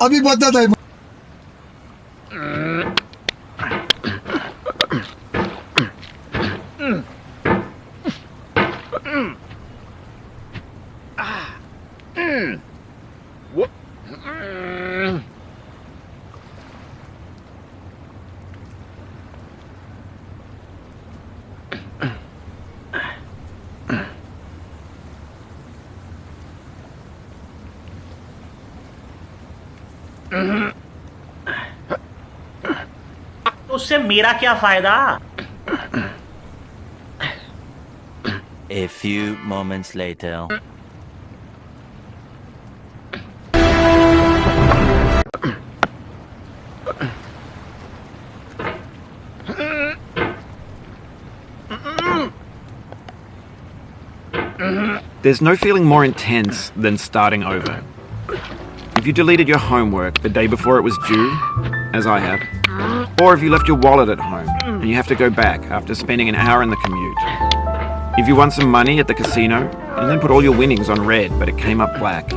अभी बदत है उससे मेरा क्या फायदा? A few moments later. There's no feeling more intense than starting over. If you deleted your homework the day before it was due, as I have, or if you left your wallet at home and you have to go back after spending an hour in the commute. If you won some money at the casino and then put all your winnings on red but it came up black.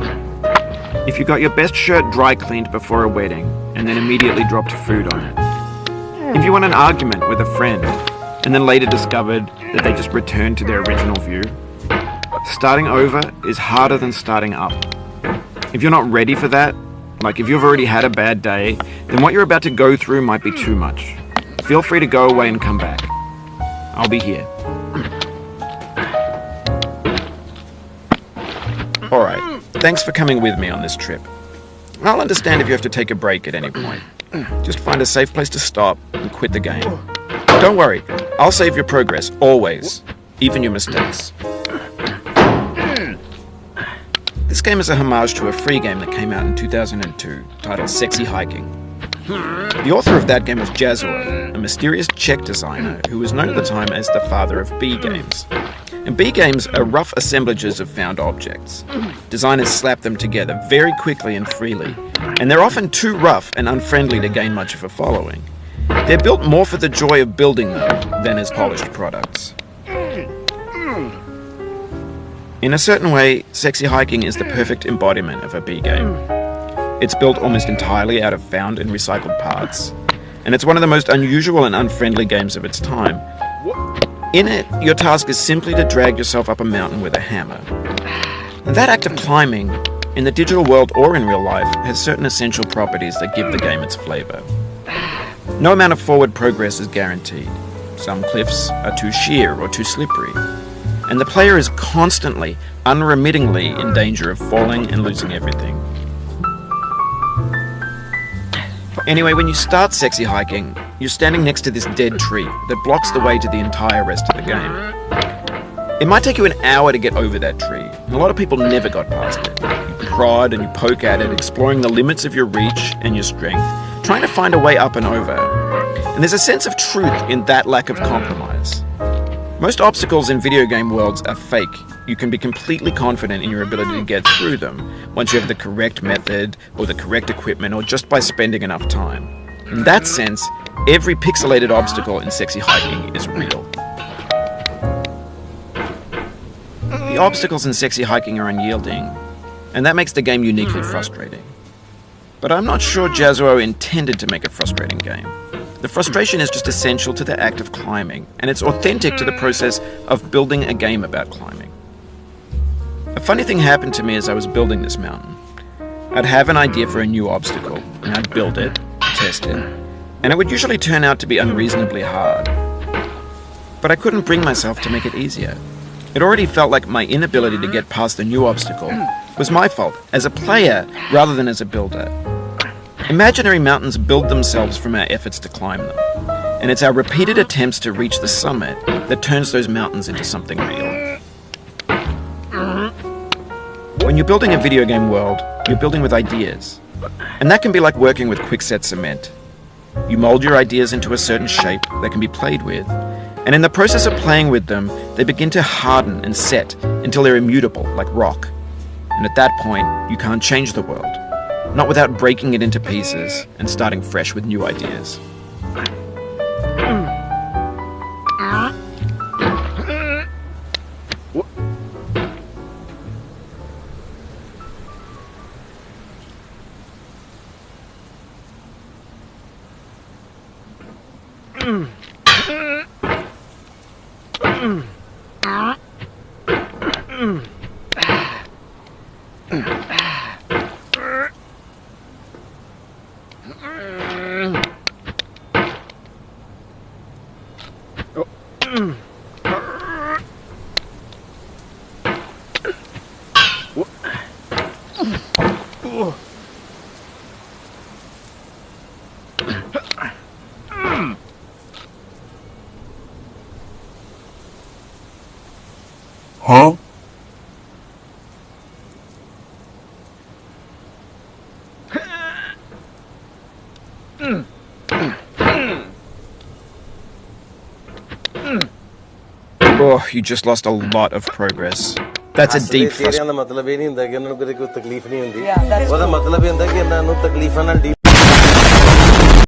If you got your best shirt dry cleaned before a wedding and then immediately dropped food on it. If you won an argument with a friend and then later discovered that they just returned to their original view. Starting over is harder than starting up. If you're not ready for that, like if you've already had a bad day, then what you're about to go through might be too much. Feel free to go away and come back. I'll be here. Alright, thanks for coming with me on this trip. I'll understand if you have to take a break at any point. Just find a safe place to stop and quit the game. Don't worry, I'll save your progress, always. Even your mistakes. This game is a homage to a free game that came out in 2002, titled Sexy Hiking. The author of that game was Jazuo, a mysterious Czech designer who was known at the time as the father of B games. And B games are rough assemblages of found objects. Designers slap them together very quickly and freely, and they're often too rough and unfriendly to gain much of a following. They're built more for the joy of building them than as polished products. In a certain way, Sexy Hiking is the perfect embodiment of a B game. It's built almost entirely out of found and recycled parts, and it's one of the most unusual and unfriendly games of its time. In it, your task is simply to drag yourself up a mountain with a hammer. And that act of climbing, in the digital world or in real life, has certain essential properties that give the game its flavour. No amount of forward progress is guaranteed. Some cliffs are too sheer or too slippery. And the player is constantly, unremittingly in danger of falling and losing everything. Anyway, when you start Sexy Hiking, you're standing next to this dead tree that blocks the way to the entire rest of the game. It might take you an hour to get over that tree, and a lot of people never got past it. You prod and you poke at it, exploring the limits of your reach and your strength, trying to find a way up and over. And there's a sense of truth in that lack of compromise. Most obstacles in video game worlds are fake. You can be completely confident in your ability to get through them once you have the correct method or the correct equipment or just by spending enough time. In that sense, every pixelated obstacle in Sexy Hiking is real. The obstacles in Sexy Hiking are unyielding, and that makes the game uniquely frustrating. But I'm not sure Jazuo intended to make a frustrating game. The frustration is just essential to the act of climbing, and it's authentic to the process of building a game about climbing. A funny thing happened to me as I was building this mountain. I'd have an idea for a new obstacle, and I'd build it, test it, and it would usually turn out to be unreasonably hard. But I couldn't bring myself to make it easier. It already felt like my inability to get past the new obstacle was my fault, as a player rather than as a builder. Imaginary mountains build themselves from our efforts to climb them, and it's our repeated attempts to reach the summit that turns those mountains into something real. When you're building a video game world, you're building with ideas, and that can be like working with quickset cement. You mold your ideas into a certain shape that can be played with, and in the process of playing with them, they begin to harden and set until they're immutable, like rock. And at that point, you can't change the world. Not without breaking it into pieces and starting fresh with new ideas. Huh? Oh, you just lost a lot of progress. That's a deep frustration. मतलब ये नहीं ਹੁੰਦਾ कि ਇਹਨਾਂ ਨੂੰ ਕਦੇ ਕੋਈ ਤਕਲੀਫ ਨਹੀਂ ਹੁੰਦੀ ਉਹਦਾ ਮਤਲਬ ਇਹ ਹੁੰਦਾ ਕਿ ਇਹਨਾਂ ਨੂੰ ਤਕਲੀਫਾਂ ਨਾਲ